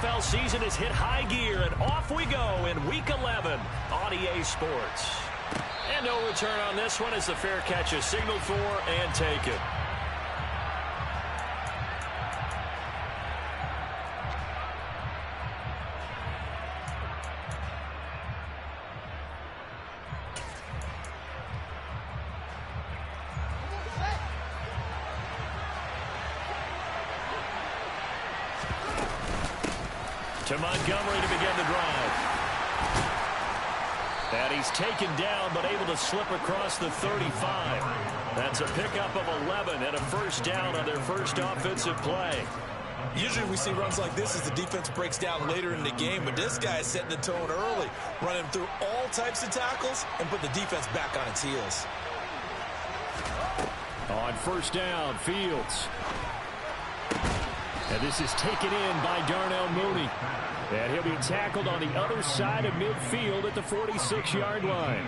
NFL season has hit high gear, and off we go in Week 11 on EA Sports. And no return on this one as the fair catch is signaled for and taken. To Montgomery to begin the drive. And he's taken down but able to slip across the 35. That's a pickup of 11 and a first down on their first offensive play. Usually we see runs like this as the defense breaks down later in the game, but this guy is setting the tone early, running through all types of tackles and put the defense back on its heels. On first down, Fields. And this is taken in by Darnell Mooney. And he'll be tackled on the other side of midfield at the 46-yard line.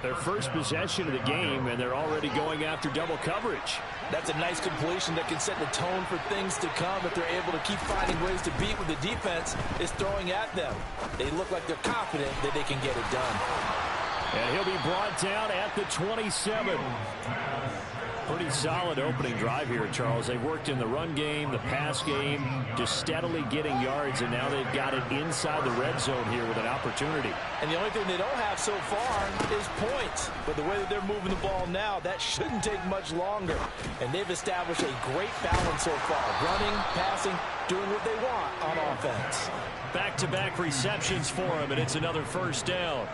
Their first possession of the game, and they're already going after double coverage. That's a nice completion that can set the tone for things to come if they're able to keep finding ways to beat what the defense is throwing at them. They look like they're confident that they can get it done. And he'll be brought down at the 27. Pretty solid opening drive here, Charles. They've worked in the run game, the pass game, just steadily getting yards, and now they've got it inside the red zone here with an opportunity. And the only thing they don't have so far is points. But the way that they're moving the ball now, that shouldn't take much longer. And they've established a great balance so far. Running, passing, doing what they want on offense. Back-to-back receptions for him, and it's another first down.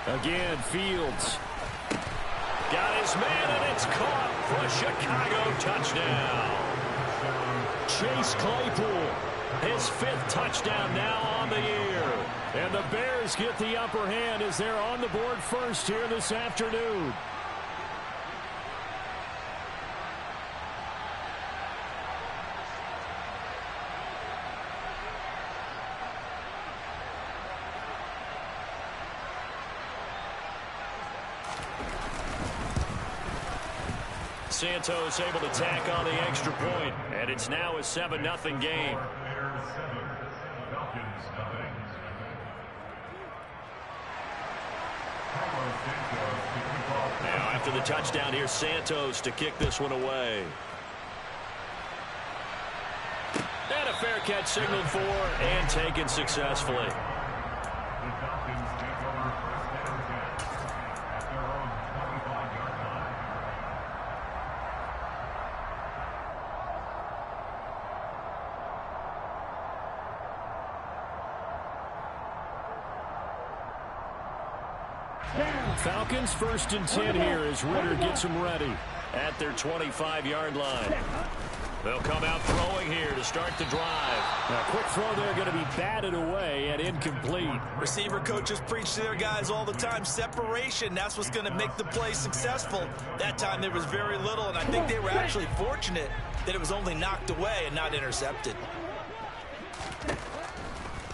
Again, Fields. Got his man, and it's caught for a Chicago touchdown. Chase Claypool, his 5th touchdown now on the year. And the Bears get the upper hand as they're on the board first here this afternoon. Santos able to tack on the extra point, and it's now a 7-0 game. Now after the touchdown, here's Santos to kick this one away. And a fair catch signaled for and taken successfully. Falcons 1st and 10 here as Ritter gets them ready at their 25-yard line. They'll come out throwing here to start the drive. A quick throw there going to be batted away and incomplete. Receiver coaches preach to their guys all the time. Separation, that's what's going to make the play successful. That time there was very little, and I think they were actually fortunate that it was only knocked away and not intercepted.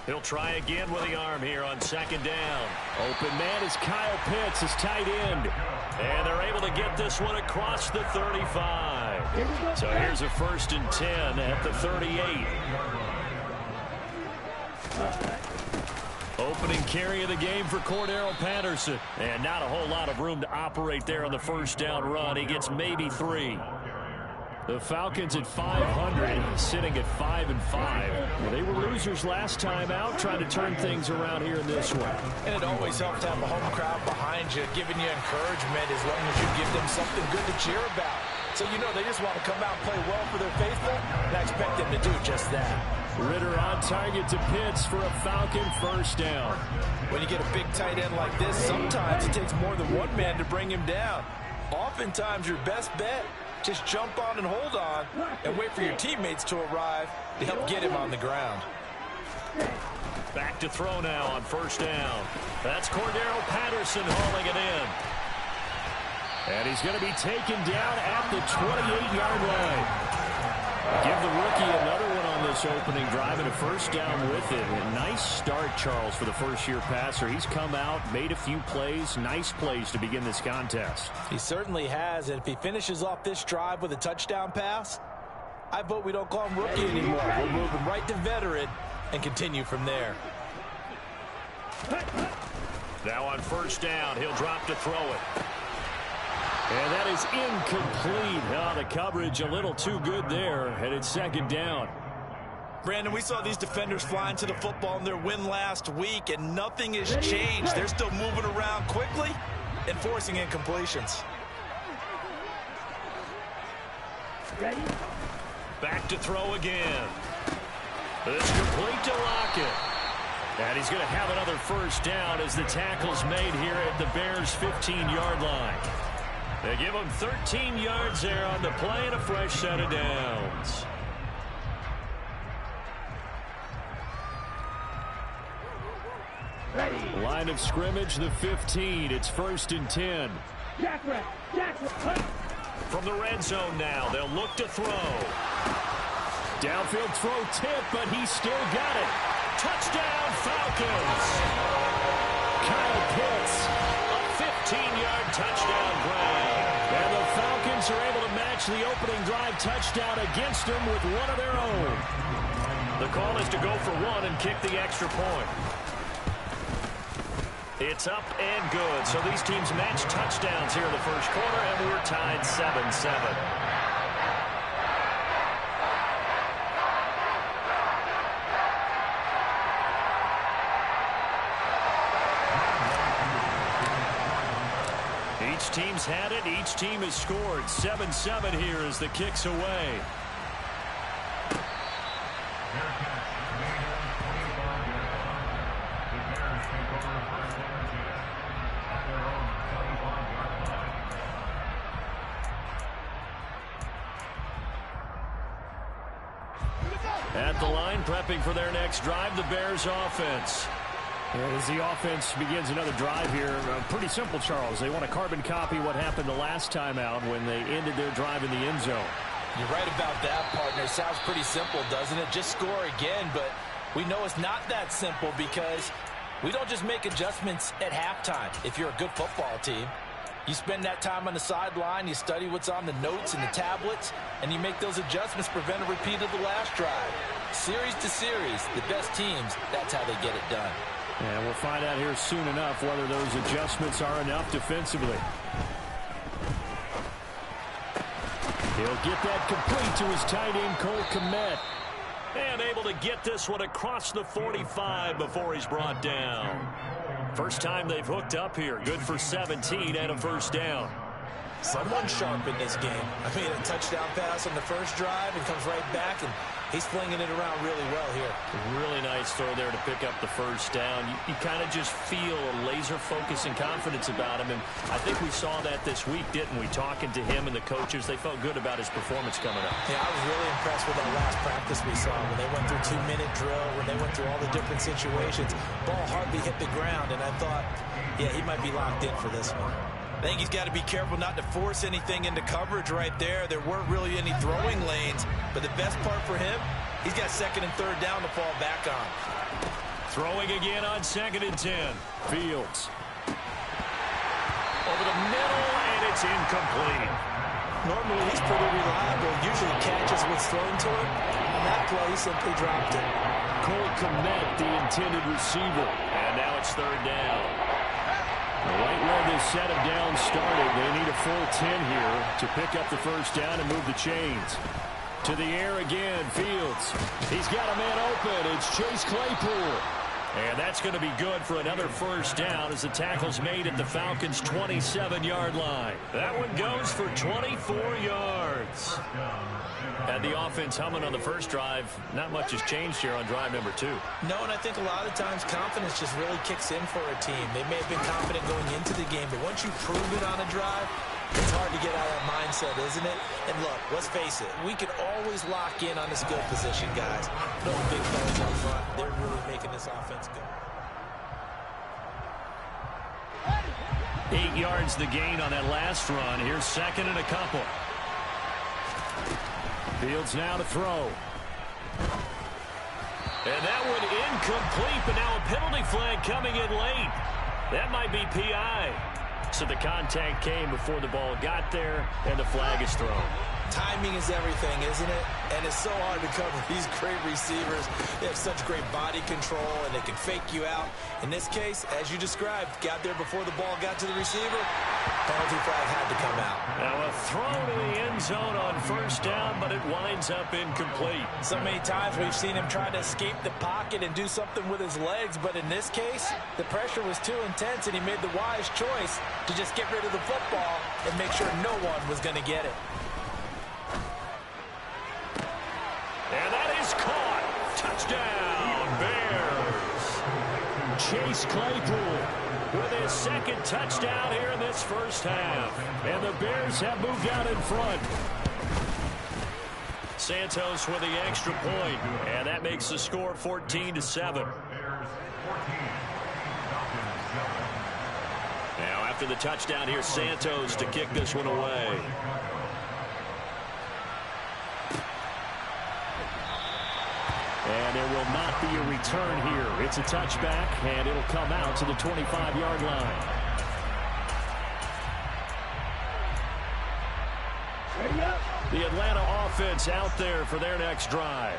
He'll try again with the arm here on 2nd down. Open man is Kyle Pitts, his tight end. And they're able to get this one across the 35. So here's a 1st and 10 at the 38. Opening carry of the game for Cordero Patterson. And not a whole lot of room to operate there on the first down run. He gets maybe 3. The Falcons at 500, sitting at 5-5. Well, they were losers last time out, trying to turn things around here in this one. And it always helps to have a home crowd behind you, giving you encouragement as long as you give them something good to cheer about. So you know they just want to come out and play well for their faithful, and I expect them to do just that. Ritter on target to Pitts for a Falcon first down. When you get a big tight end like this, sometimes it takes more than one man to bring him down. Oftentimes your best bet, just jump on and hold on and wait for your teammates to arrive to help get him on the ground. Back to throw now on first down. That's Cordero Patterson hauling it in. And he's going to be taken down at the 28-yard line. Give the rookie another one on on this opening drive and a first down with it. A nice start, Charles, for the first-year passer. He's come out, made a few plays, nice plays to begin this contest. He certainly has, and if he finishes off this drive with a touchdown pass, I vote we don't call him rookie anymore. We'll move him right to veteran and continue from there. Now on first down, he'll drop to throw it. And that is incomplete. Oh, the coverage a little too good there, and it's second down. Brandon, we saw these defenders flying to the football in their win last week, and nothing has changed. They're still moving around quickly and forcing incompletions. Ready? Back to throw again. It's complete to Lockett. And he's going to have another first down as the tackle's made here at the Bears' 15-yard line. They give him 13 yards there on the play and a fresh set of downs. Ready. Line of scrimmage, the 15. It's 1st and 10. From the red zone now, they'll look to throw. Downfield throw tip, but he still got it. Touchdown, Falcons. Kyle Pitts, a 15-yard touchdown grab. And the Falcons are able to match the opening drive touchdown against them with one of their own. The call is to go for one and kick the extra point. It's up and good. So these teams match touchdowns here in the first quarter, and we're tied 7-7. Each team's had it. Each team has scored. 7-7 here as the kick's away. At the line, prepping for their next drive, the Bears offense. As the offense begins another drive here, pretty simple, Charles. They want to carbon copy what happened the last time out when they ended their drive in the end zone. You're right about that, partner. Sounds pretty simple, doesn't it? Just score again, but we know it's not that simple because we don't just make adjustments at halftime. If you're a good football team, you spend that time on the sideline, you study what's on the notes and the tablets, and you make those adjustments, prevent a repeat of the last drive. Series to series, the best teams, that's how they get it done. And we'll find out here soon enough whether those adjustments are enough defensively. He'll get that complete to his tight end, Cole Kmet. And able to get this one across the 45 before he's brought down. First time they've hooked up here. Good for 17 and a first down. Someone sharp in this game. I mean, a touchdown pass on the first drive and comes right back, and he's flinging it around really well here. Really nice throw there to pick up the first down. You kind of just feel a laser focus and confidence about him, and I think we saw that this week, didn't we? Talking to him and the coaches, they felt good about his performance coming up. Yeah, I was really impressed with that last practice we saw when they went through 2-minute drill, when they went through all the different situations. Ball hardly hit the ground, and I thought, yeah, he might be locked in for this one. I think he's got to be careful not to force anything into coverage right there. There weren't really any throwing lanes, but the best part for him, he's got 2nd and 3rd down to fall back on. Throwing again on 2nd and 10. Fields. Over the middle, and it's incomplete. Normally, he's pretty reliable. Usually catches what's thrown to him. On that play, he simply dropped it. Cole Kmet, the intended receiver. And now it's 3rd down. Right where this set of downs started, they need a full 10 here to pick up the first down and move the chains. To the air again, Fields. He's got a man open. It's Chase Claypool. And that's going to be good for another first down as the tackle's made at the Falcons' 27-yard line. That one goes for 24 yards. Had the offense humming on the first drive. Not much has changed here on drive number 2. No, and I think a lot of times confidence just really kicks in for a team. They may have been confident going into the game, but once you prove it on a drive, it's hard to get out of that mindset, isn't it? And look, let's face it, we can always lock in on the skill position, guys. No big fellas up front. They're really making this offense go. 8 yards the gain on that last run. Here's 2nd and a couple. Fields now to throw. And that one incomplete, but now a penalty flag coming in late. That might be PI. So the contact came before the ball got there, and the flag is thrown. Timing is everything, isn't it? And it's so hard to cover these great receivers. They have such great body control, and they can fake you out. In this case, as you described, got there before the ball got to the receiver. Penalty flag had to come out. Now a throw to the end zone on first down, but it winds up incomplete. So many times we've seen him try to escape the pocket and do something with his legs, but in this case, the pressure was too intense, and he made the wise choice to just get rid of the football and make sure no one was going to get it. And that is caught. Touchdown, Bears. Chase Claypool with his second touchdown here in this first half. And the Bears have moved out in front. Santos with the extra point, and that makes the score 14-7. Now after the touchdown, here's Santos to kick this one away. And there will not be a return here. It's a touchback, and it'll come out to the 25-yard line. Ready up. The Atlanta offense out there for their next drive.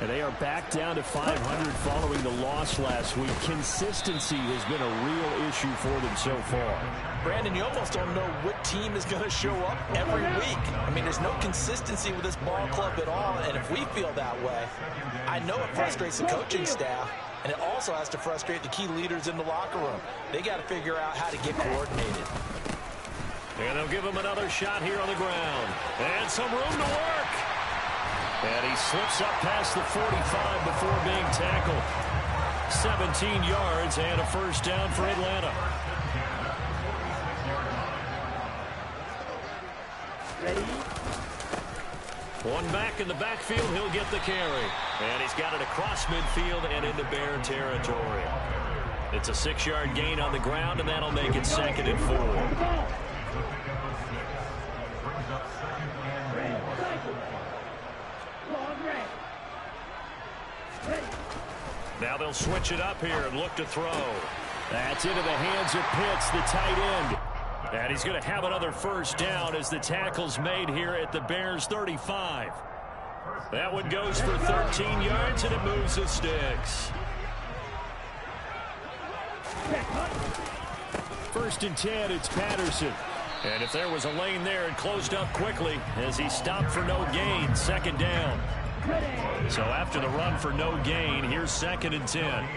And they are back down to 500 following the loss last week. Consistency has been a real issue for them so far. Brandon, you almost don't know what team is going to show up every week. I mean, there's no consistency with this ball club at all, and if we feel that way, I know it frustrates the coaching staff, and it also has to frustrate the key leaders in the locker room. They got to figure out how to get coordinated. And they'll give him another shot here on the ground. And some room to work. And he slips up past the 45 before being tackled. 17 yards and a first down for Atlanta. Ready. One back in the backfield, he'll get the carry. And he's got it across midfield and into Bear territory. It's a 6-yard gain on the ground, and that'll make it 2nd and 4. Now they'll switch it up here and look to throw. That's into the hands of Pitts, the tight end. And he's going to have another first down as the tackle's made here at the Bears' 35. That one goes for 13 yards, and it moves the sticks. 1st and 10, it's Patterson. And if there was a lane there, it closed up quickly as he stopped for no gain. 2nd down. So after the run for no gain, here's 2nd and 10.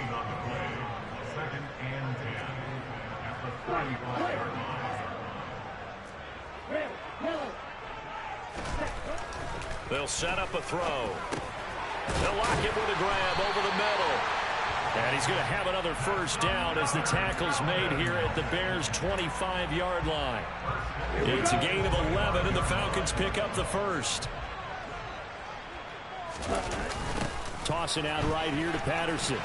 They'll set up a throw. They'll lock it with a grab over the middle. And he's going to have another first down as the tackle's made here at the Bears' 25-yard line. It's a gain of 11, and the Falcons pick up the first. Tossing out right here to Patterson.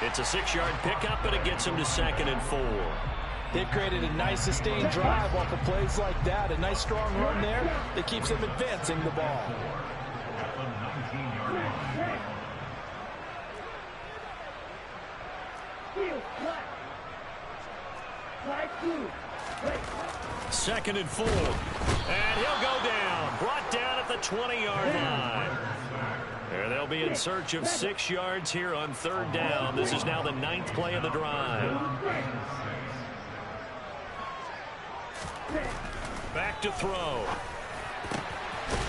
It's a 6-yard pickup, but it gets him to 2nd and 4. They've created a nice sustained drive off of plays like that. A nice strong run there that keeps them advancing the ball. Second 2nd and 4. And he'll go down. Brought down at the 20-yard line. There they'll be in search of 6 yards here on 3rd down. This is now the 9th play of the drive. Back to throw.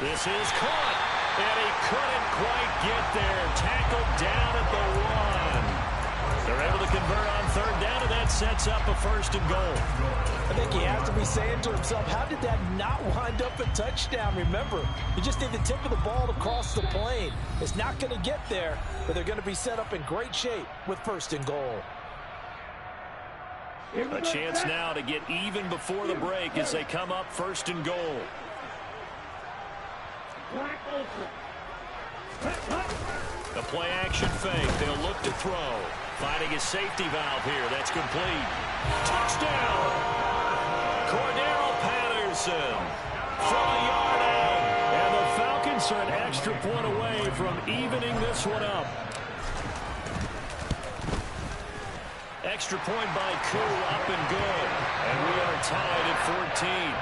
This is caught. And he couldn't quite get there. Tackled down at the 1. They're able to convert on 3rd down, and that sets up a 1st and goal. I think he has to be saying to himself, how did that not wind up a touchdown? Remember, you just need the tip of the ball to cross the plane. It's not going to get there, but they're going to be set up in great shape with 1st and goal. A chance now to get even before the break as they come up 1st and goal. The play action fake. They'll look to throw. Finding a safety valve here. That's complete. Touchdown! Cordero Patterson from a yard out. And the Falcons Falcons are an extra point away from evening this one up. Extra point by Koo, up and good. And we are tied at 14.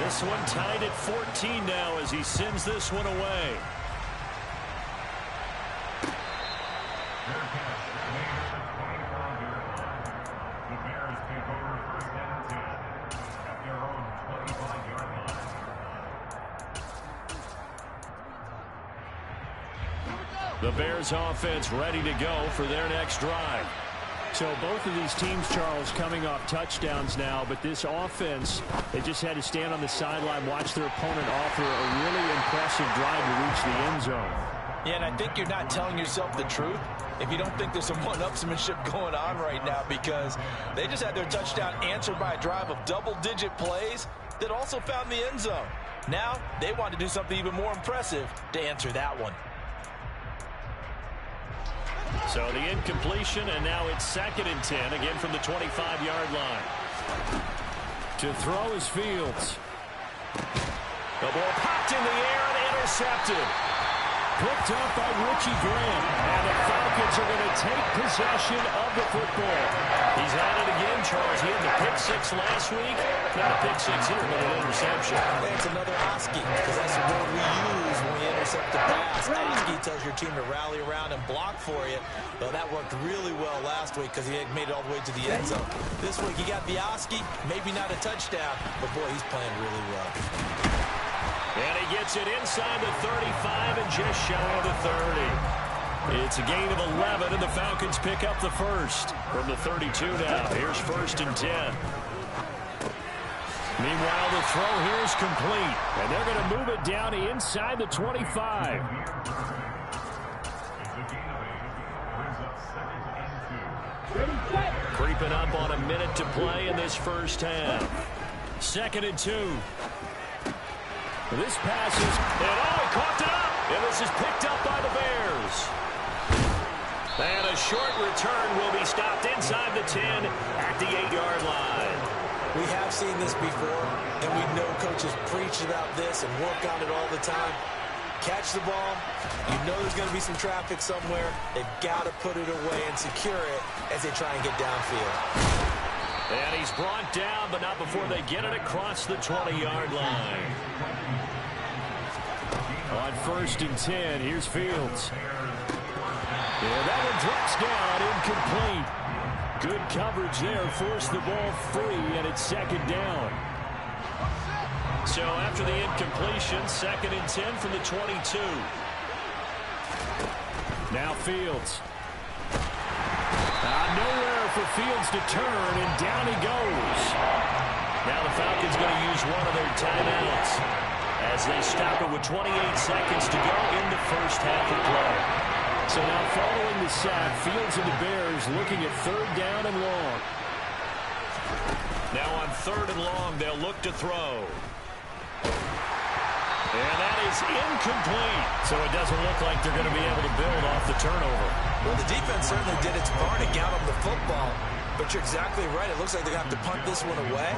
This one tied at 14 now as he sends this one away. The Bears offense ready to go for their next drive. So both of these teams, Charles, coming off touchdowns now, but this offense, they just had to stand on the sideline, watch their opponent offer a really impressive drive to reach the end zone. Yeah, and I think you're not telling yourself the truth if you don't think there's some one-upsmanship going on right now, because they just had their touchdown answered by a drive of double-digit plays that also found the end zone. Now they want to do something even more impressive to answer that one. So the incompletion, and now it's 2nd and 10, again from the 25-yard line. To throw is Fields. The ball popped in the air and intercepted. Picked up by Richie Graham. And the Falcons are going to take possession of the football. He's had it again, Charles. He had the pick 6 last week. Not a pick 6 here, but an interception. It's another Oski, because that's the word we use when we intercept the pass. Oski tells your team to rally around and block for you. Though that worked really well last week because he had made it all the way to the end zone. This week he got the Oski, maybe not a touchdown, but boy, he's playing really well. And he gets it inside the 35 and just shy of the 30. It's a gain of 11, and the Falcons pick up the first from the 32 now. Here's 1st and 10. Meanwhile, the throw here is complete, and they're going to move it down inside the 25. Creeping up on a minute to play in this first half. 2nd and 2. This pass is, and he caught it up, and this is picked up by the Bears. And a short return will be stopped inside the 10 at the 8-yard line. We have seen this before, and we know coaches preach about this and work on it all the time. Catch the ball, you know there's going to be some traffic somewhere. They've got to put it away and secure it as they try and get downfield. And he's brought down, but not before they get it across the 20-yard line. On 1st and 10, here's Fields. Yeah, that one drops down, incomplete. Good coverage there, forced the ball free, and it's 2nd down. So after the incompletion, 2nd and 10 from the 22. Now Fields. Nowhere for Fields to turn, and down he goes. Now the Falcons going to use one of their timeouts as they stop it with 28 seconds to go in the first half of play. So now following the sack, Fields and the Bears looking at 3rd down and long. Now on 3rd and long, they'll look to throw. And that is incomplete. So it doesn't look like they're going to be able to build off the turnover. Well, the defense certainly did its part to get them the football. But you're exactly right. It looks like they're going to have to punt this one away.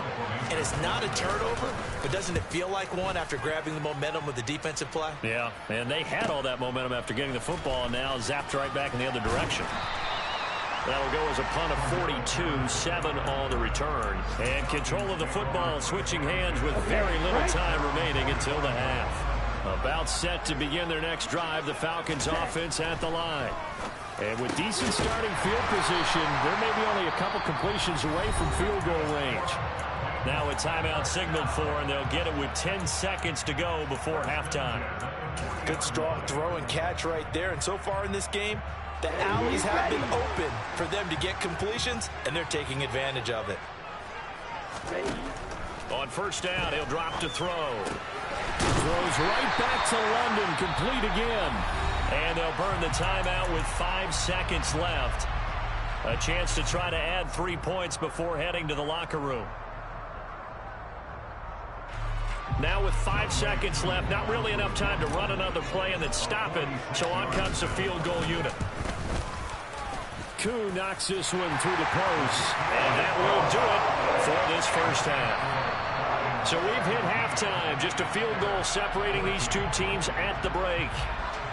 And it's not a turnover, but doesn't it feel like one after grabbing the momentum with the defensive play? Yeah, and they had all that momentum after getting the football, and now zapped right back in the other direction. That will go as a punt of 42, 7 on the return. And control of the football switching hands with very little time remaining until the half. About set to begin their next drive, the Falcons offense at the line. And with decent starting field position, they're maybe only a couple completions away from field goal range. Now a timeout signaled for, and they'll get it with 10 seconds to go before halftime. Good strong throw and catch right there. And so far in this game, the alleys have been open for them to get completions, and they're taking advantage of it. On 1st down, he'll drop to throw. Throws right back to London, complete again. And they'll burn the timeout with 5 seconds left. A chance to try to add 3 points before heading to the locker room. Now with 5 seconds left, not really enough time to run another play and then stop it. So on comes the field goal unit. Koo knocks this one through the post. And that will do it for this first half. So we've hit halftime. Just a field goal separating these two teams at the break.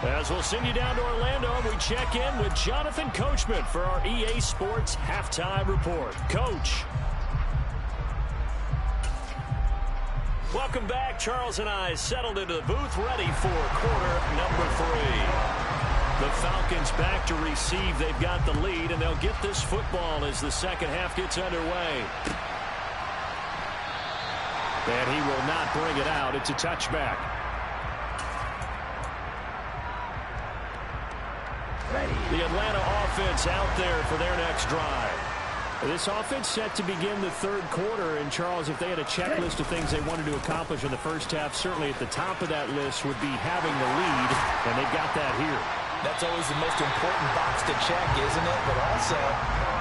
As we'll send you down to Orlando, and we check in with Jonathan Coachman for our EA Sports Halftime Report. Coach. Welcome back. Charles and I settled into the booth, ready for quarter number 3. The Falcons back to receive. They've got the lead, and they'll get this football as the second half gets underway. And he will not bring it out. It's a touchback. The Atlanta offense out there for their next drive. This offense set to begin the third quarter. And, Charles, if they had a checklist of things they wanted to accomplish in the first half, certainly at the top of that list would be having the lead, and they've got that here. That's always the most important box to check, isn't it? But also,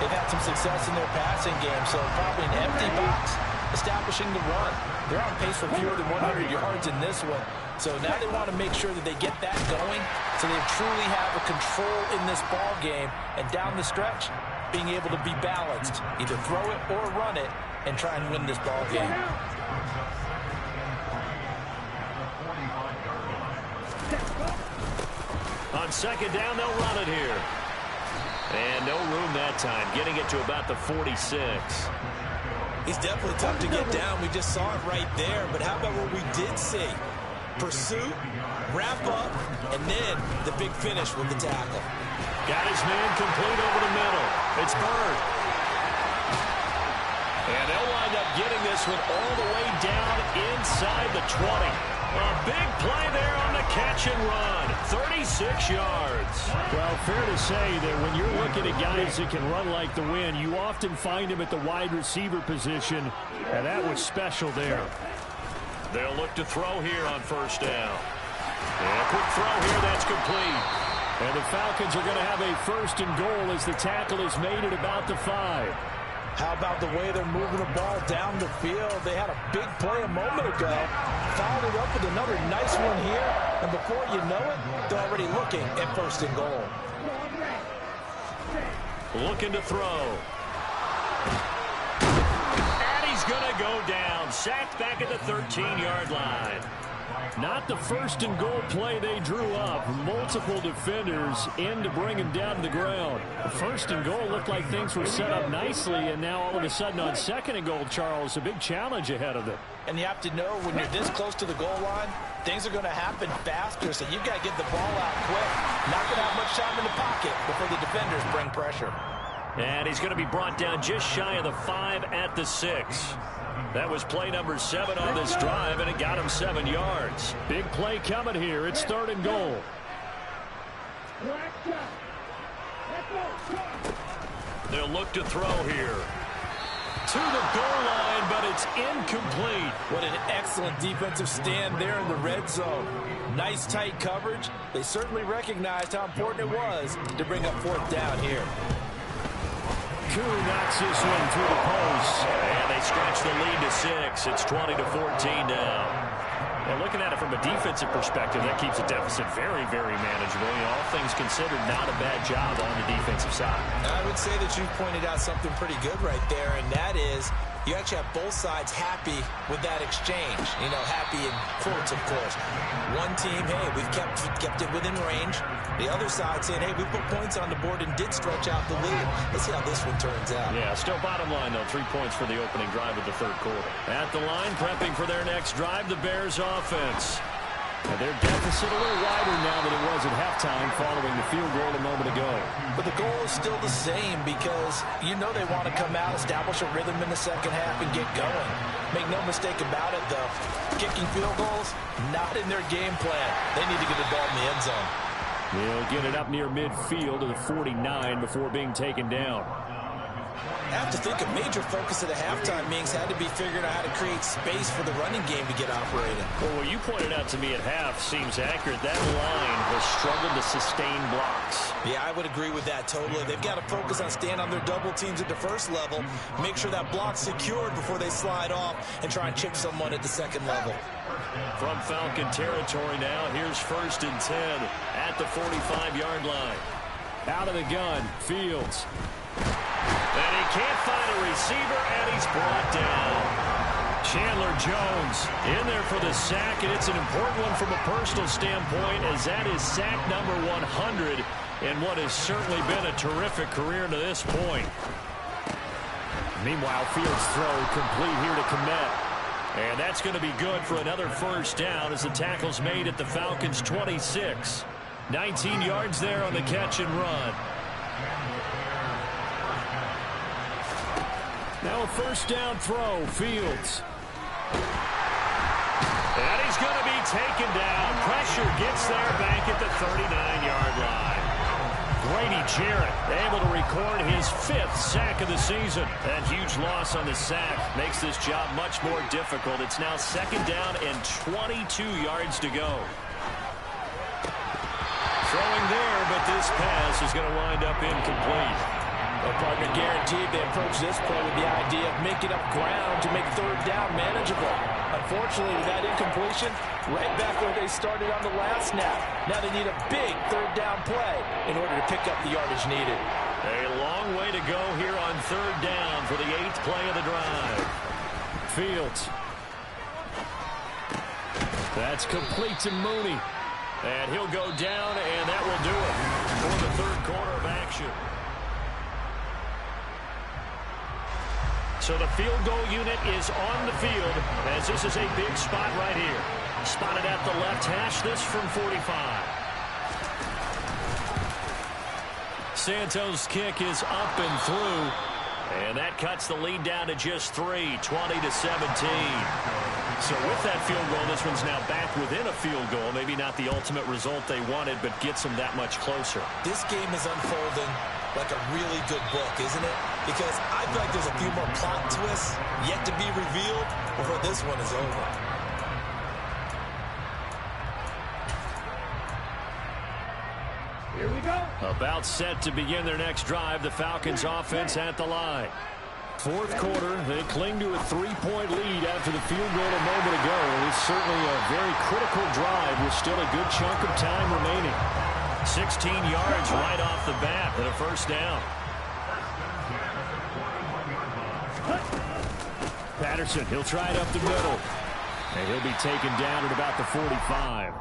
they've had some success in their passing game, so probably an empty box establishing the run. They're on pace for fewer than 100 yards in this one. So now they want to make sure that they get that going so they truly have a control in this ball game. And down the stretch, being able to be balanced. Either throw it or run it and try and win this ball game. On second down, they'll run it here. And no room that time, getting it to about the 46. He's definitely tough to get down. We just saw it right there. But how about what we did see? Pursuit, wrap up, and then the big finish with the tackle. Got his man complete over the middle. It's Bird. And they'll wind up getting this one all the way down inside the 20. A big play there on the catch and run. 36 yards. Well, fair to say that when you're looking at guys that can run like the wind, you often find them at the wide receiver position, and that was special there. They'll look to throw here on first down. And a quick throw here, that's complete. And the Falcons are going to have a first and goal as the tackle is made at about the 5. How about the way they're moving the ball down the field? They had a big play a moment ago. Followed it up with another nice one here. And before you know it, they're already looking at first and goal. Looking to throw. And he's going to go down. Sacked back at the 13-yard line. Not the first and goal play they drew up. Multiple defenders in to bring him down to the ground. The first and goal looked like things were set up nicely, and now all of a sudden on second and goal, Charles, a big challenge ahead of them. And you have to know when you're this close to the goal line, things are going to happen faster, so you've got to get the ball out quick. Not going to have much time in the pocket before the defenders bring pressure. And he's going to be brought down just shy of the 5 at the 6. That was play number 7 on this drive, and it got him 7 yards. Big play coming here. It's third and goal. They'll look to throw here. To the goal line, but it's incomplete. What an excellent defensive stand there in the red zone. Nice tight coverage. They certainly recognized how important it was to bring up fourth down here. Koo knocks this one through the post. And they stretch the lead to 6. It's 20-14 now. Well, looking at it from a defensive perspective, that keeps the deficit very, very manageable. You know, all things considered, not a bad job on the defensive side. I would say that you pointed out something pretty good right there, and that is you actually have both sides happy with that exchange. You know, happy in quotes, of course. One team, hey, we've kept it within range. The other side saying, hey, we put points on the board and did stretch out the lead. Let's see how this one turns out. Yeah, still bottom line, though. 3 points for the opening drive of the third quarter. At the line, prepping for their next drive, the Bears offense. And their deficit a little wider now than it was at halftime following the field goal a moment ago. But the goal is still the same because you know they want to come out, establish a rhythm in the second half, and get going. Make no mistake about it, though. Kicking field goals, not in their game plan. They need to get the ball in the end zone. They'll get it up near midfield to the 49 before being taken down. I have to think a major focus of the halftime meetings had to be figuring out how to create space for the running game to get operating. Well, what you pointed out to me at half seems accurate. That line has struggled to sustain blocks. Yeah, I would agree with that totally. They've got to focus on staying on their double teams at the first level, make sure that block's secured before they slide off and try and chip someone at the second level. From Falcon territory now, here's 1st and 10 at the 45-yard line. Out of the gun, Fields. And he can't find a receiver, and he's brought down. Chandler Jones in there for the sack, and it's an important one from a personal standpoint, as that is sack number 100 in what has certainly been a terrific career to this point. Meanwhile, Fields' throw complete here to Komet. And that's going to be good for another first down as the tackle's made at the Falcons' 26. 19 yards there on the catch and run. Now a first down throw, Fields. And he's going to be taken down. Pressure gets there back at the 39-yard line. Grady Jarrett able to record his 5th sack of the season. That huge loss on the sack makes this job much more difficult. It's now second down and 22 yards to go. Throwing there, but this pass is going to wind up incomplete. Well, partner, guaranteed they approach this play with the idea of making up ground to make third down manageable. Unfortunately, with that incompletion, right back where they started on the last snap. Now they need a big third down play in order to pick up the yardage needed. A long way to go here on third down for the 8th play of the drive. Fields. That's complete to Mooney. And he'll go down, and that will do it for the third quarter of action. So the field goal unit is on the field, as this is a big spot right here. Spotted at the left hash, this from 45. Santos' kick is up and through, and that cuts the lead down to just 3, 20-17. So with that field goal, this one's now back within a field goal. Maybe not the ultimate result they wanted, but gets them that much closer. This game is unfolding like a really good book, isn't it? Because I feel like there's a few more plot twists yet to be revealed before this one is over. Here we go. About set to begin their next drive. The Falcons offense at the line. Fourth quarter, they cling to a 3-point lead after the field goal a moment ago. It's certainly a very critical drive with still a good chunk of time remaining. 16 yards right off the bat and a first down. Patterson, he'll try it up the middle. And he'll be taken down at about the 45.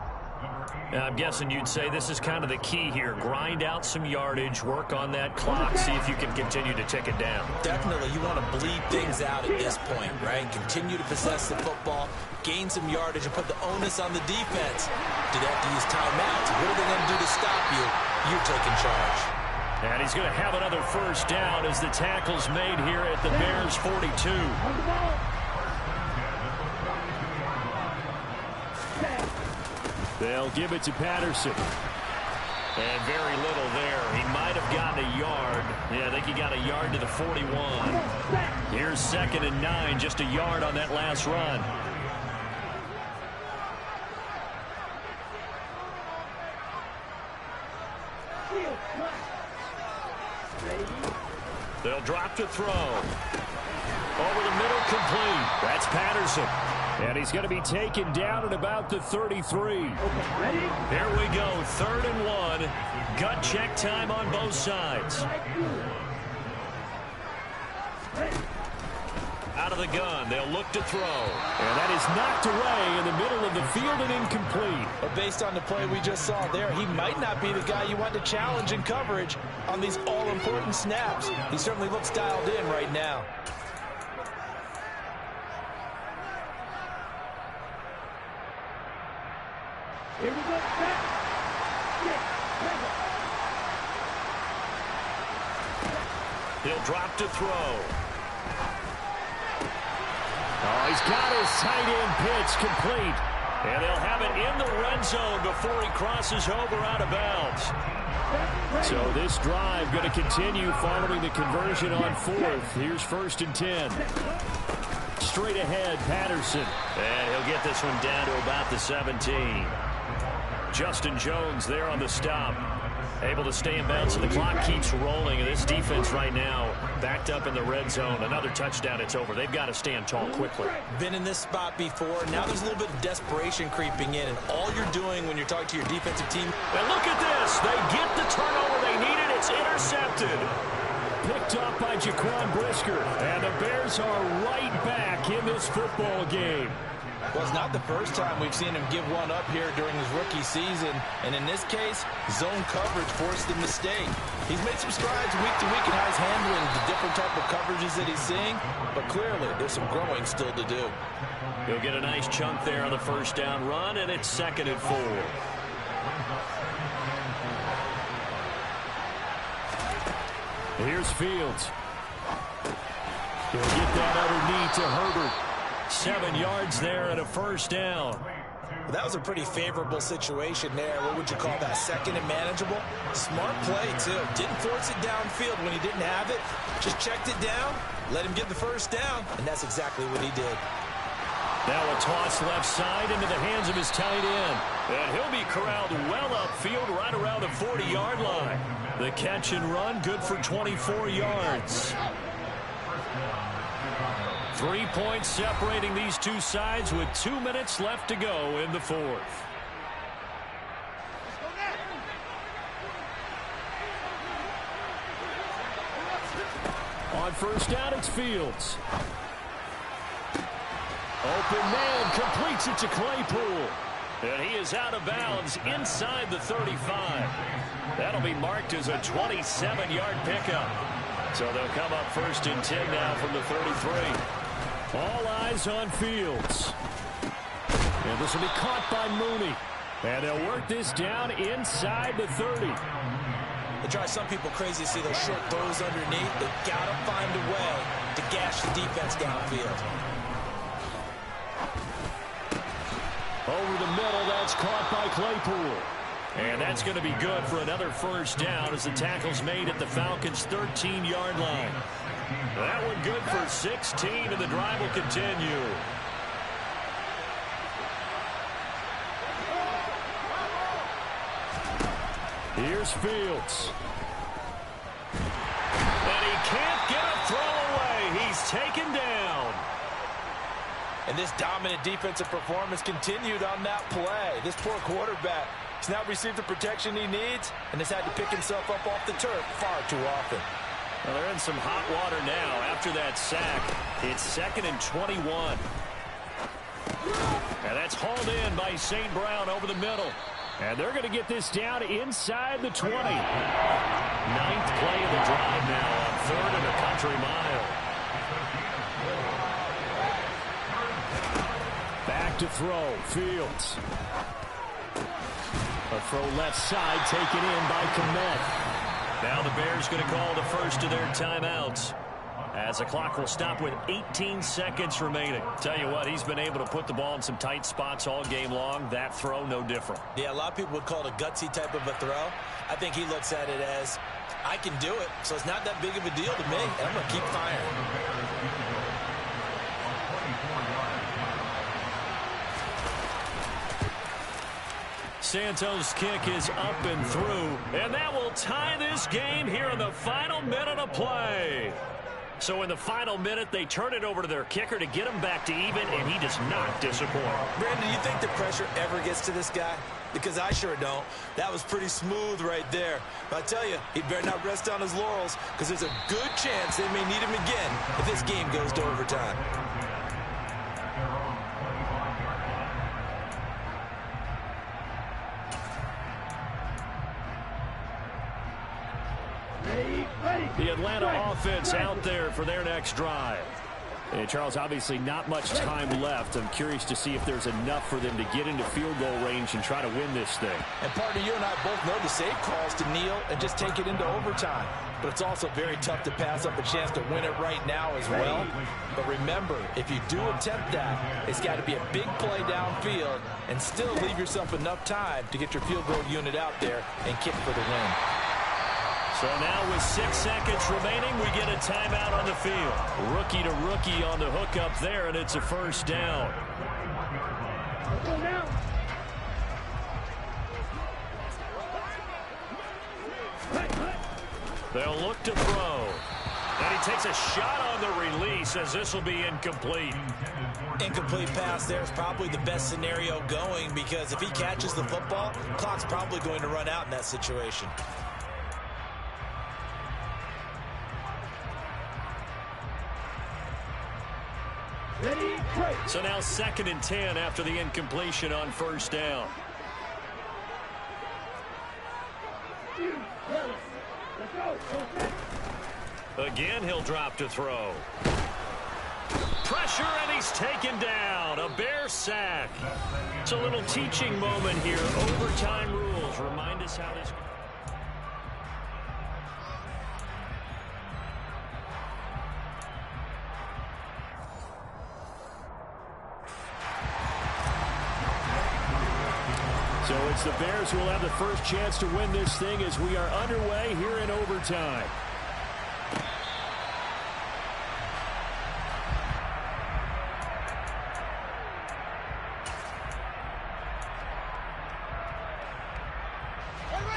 I'm guessing you'd say this is kind of the key here. Grind out some yardage, work on that clock, see if you can continue to tick it down. Definitely, you want to bleed things out at this point, right? Continue to possess the football, gain some yardage, and put the onus on the defense. Do they have to use timeouts? What are they going to do to stop you? You're taking charge. And he's going to have another first down as the tackle's made here at the Bears' 42. They'll give it to Patterson. And very little there. He might have gotten a yard. Yeah, I think he got a yard to the 41. Here's 2nd and 9, just a yard on that last run. They'll drop to throw. Over the middle, complete. That's Patterson. And he's going to be taken down at about the 33. Here we go, 3rd and 1. Gut check time on both sides. Out of the gun, they'll look to throw. And that is knocked away in the middle of the field and incomplete. But based on the play we just saw there, he might not be the guy you want to challenge in coverage on these all-important snaps. He certainly looks dialed in right now. Here we go. He'll drop to throw. Oh, he's got his tight end pitch complete. And they'll have it in the red zone before he crosses over out of bounds. So this drive going to continue following the conversion on 4th. Here's 1st and 10. Straight ahead, Patterson. And he'll get this one down to about the 17. Justin Jones there on the stop. Able to stay in bounds, and the clock keeps rolling. And this defense right now backed up in the red zone. Another touchdown, it's over. They've got to stand tall quickly. Been in this spot before. Now there's a little bit of desperation creeping in. And all you're doing when you're talking to your defensive team. And look at this. They get the turnover they needed. It's intercepted. Picked up by Jaquan Brisker. And the Bears are right back in this football game. Well, it's not the first time we've seen him give one up here during his rookie season. And in this case, zone coverage forced the mistake. He's made some strides week to week in how he's handling the different type of coverages that he's seeing. But clearly, there's some growing still to do. He'll get a nice chunk there on the first down run, and it's 2nd and 4. Here's Fields. He'll get that underneath to Herbert. 7 yards there and a first down. That was a pretty favorable situation there. What would you call that? 2nd and manageable? Smart play, too. Didn't force it downfield when he didn't have it. Just checked it down, let him get the first down, and that's exactly what he did. Now a toss left side into the hands of his tight end. And he'll be corralled well upfield right around the 40-yard line. The catch and run good for 24 yards. 3 points separating these two sides with 2 minutes left to go in the fourth. On first down, it's Fields. Open man completes it to Claypool. And he is out of bounds inside the 35. That'll be marked as a 27-yard pickup. So they'll come up 1st and 10 now from the 33. All eyes on Fields. And this will be caught by Mooney. And they'll work this down inside the 30. It drives some people crazy to see those short throws underneath. They've got to find a way to gash the defense downfield. Over the middle, that's caught by Claypool. And that's going to be good for another first down as the tackle's made at the Falcons' 13-yard line. That one good for 16, and the drive will continue. Here's Fields. And he can't get a throw away. He's taken down. And this dominant defensive performance continued on that play. This poor quarterback has now received the protection he needs and has had to pick himself up off the turf far too often. Well, they're in some hot water now after that sack. It's 2nd and 21. And that's hauled in by St. Brown over the middle. And they're going to get this down inside the 20. 9th play of the drive now on 3rd and a country mile. Back to throw. Fields. A throw left side taken in by Kmet. Now the Bears going to call the first of their timeouts as the clock will stop with 18 seconds remaining. Tell you what, he's been able to put the ball in some tight spots all game long. That throw, no different. Yeah, a lot of people would call it a gutsy type of a throw. I think he looks at it as, I can do it, so it's not that big of a deal to me, and I'm going to keep firing. Santos' kick is up and through, and that will tie this game here in the final minute of play. So in the final minute, they turn it over to their kicker to get him back to even, and he does not disappoint. Brandon, you think the pressure ever gets to this guy? Because I sure don't. That was pretty smooth right there. But I tell you, he better not rest on his laurels, because there's a good chance they may need him again if this game goes to overtime. The Atlanta offense out there for their next drive. And Charles, obviously not much time left. I'm curious to see if there's enough for them to get into field goal range and try to win this thing. And partner, you and I both know the safe calls to kneel and just take it into overtime. But it's also very tough to pass up a chance to win it right now as well. But remember, if you do attempt that, it's got to be a big play downfield and still leave yourself enough time to get your field goal unit out there and kick for the win. So now with 6 seconds remaining, we get a timeout on the field. Rookie to rookie on the hookup there, and it's a first down. They'll look to throw. And he takes a shot on the release as this will be incomplete. Incomplete pass there is probably the best scenario going, because if he catches the football, clock's probably going to run out in that situation. Ready, play. So now 2nd and 10 after the incompletion on 1st down. Let's go. Again, he'll drop to throw. Pressure, and he's taken down. A Bear sack. It's a little teaching moment here. Overtime rules. Remind us how this... So it's the Bears who will have the first chance to win this thing as we are underway here in overtime.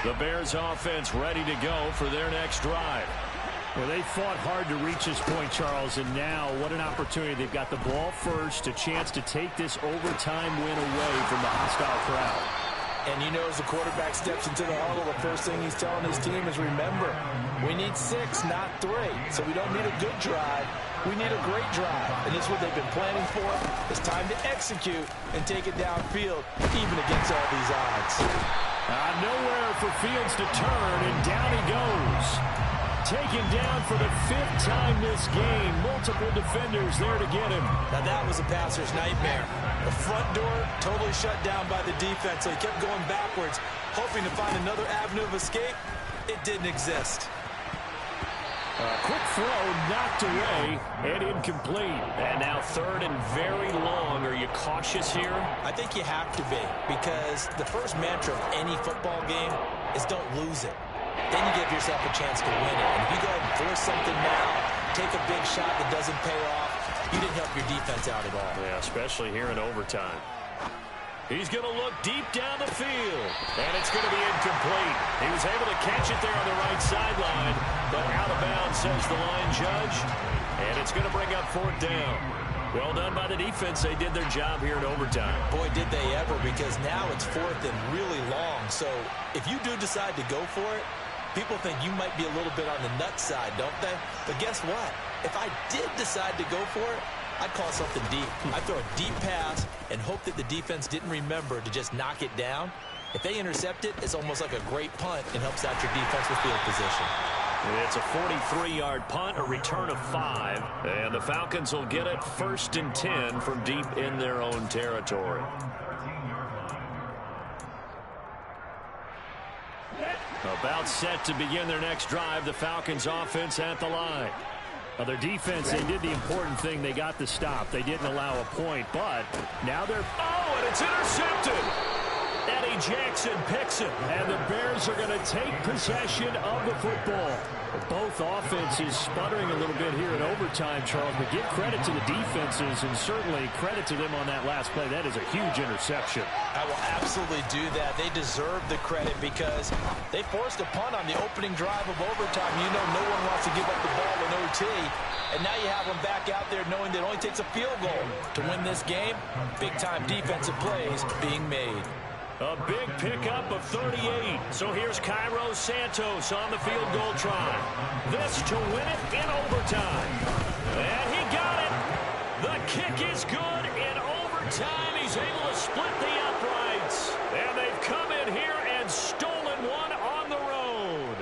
The Bears offense ready to go for their next drive. Well, they fought hard to reach this point, Charles, and now what an opportunity. They've got the ball first, a chance to take this overtime win away from the hostile crowd. And you know, as the quarterback steps into the huddle, the first thing he's telling his team is, remember, we need 6, not 3. So we don't need a good drive. We need a great drive. And this is what they've been planning for. It's time to execute and take it downfield, even against all these odds. Nowhere for Fields to turn, and down he goes. Taken down for the 5th time this game. Multiple defenders there to get him. Now that was a passer's nightmare. The front door totally shut down by the defense, so he kept going backwards, hoping to find another avenue of escape. It didn't exist. Quick throw knocked away and incomplete. And now 3rd and very long. Are you cautious here? I think you have to be, because the first mantra of any football game is don't lose it. Then you give yourself a chance to win it. And if you go ahead and force something now, take a big shot that doesn't pay off, you didn't help your defense out at all. Yeah, especially here in overtime. He's going to look deep down the field, and it's going to be incomplete. He was able to catch it there on the right sideline, but out of bounds, says the line judge, and it's going to bring up 4th down. Well done by the defense. They did their job here in overtime. Boy, did they ever, because now it's 4th and really long. So if you do decide to go for it, people think you might be a little bit on the nut side, don't they? But guess what? If I did decide to go for it, I'd call something deep. I'd throw a deep pass and hope that the defense didn't remember to just knock it down. If they intercept it, it's almost like a great punt and helps out your defensive field position. It's a 43-yard punt, a return of 5, and the Falcons will get it 1st and 10 from deep in their own territory. About set to begin their next drive, the Falcons offense at the line. Well, their defense, they did the important thing. They got the stop. They didn't allow a point, but now they're... Oh, and it's intercepted! Eddie Jackson picks it. And the Bears are going to take possession of the football. Both offenses sputtering a little bit here in overtime, Charles, but give credit to the defenses and certainly credit to them on that last play. That is a huge interception. I will absolutely do that. They deserve the credit because they forced a punt on the opening drive of overtime. You know no one wants to give up the ball in OT. And now you have them back out there knowing that it only takes a field goal to win this game. Big-time defensive plays being made. A big pickup of 38. So here's Cairo Santos on the field goal try. This to win it in overtime. And he got it. The kick is good in overtime. He's able to split the uprights. And they've come in here and stolen one on the road.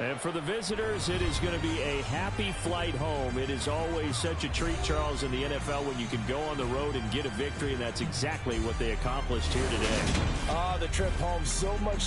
And for the visitors, it is going to be a happy flight home. It is always such a treat, Charles, in the NFL when you can go on the road and get a victory, and that's exactly what they accomplished here today. The trip home so much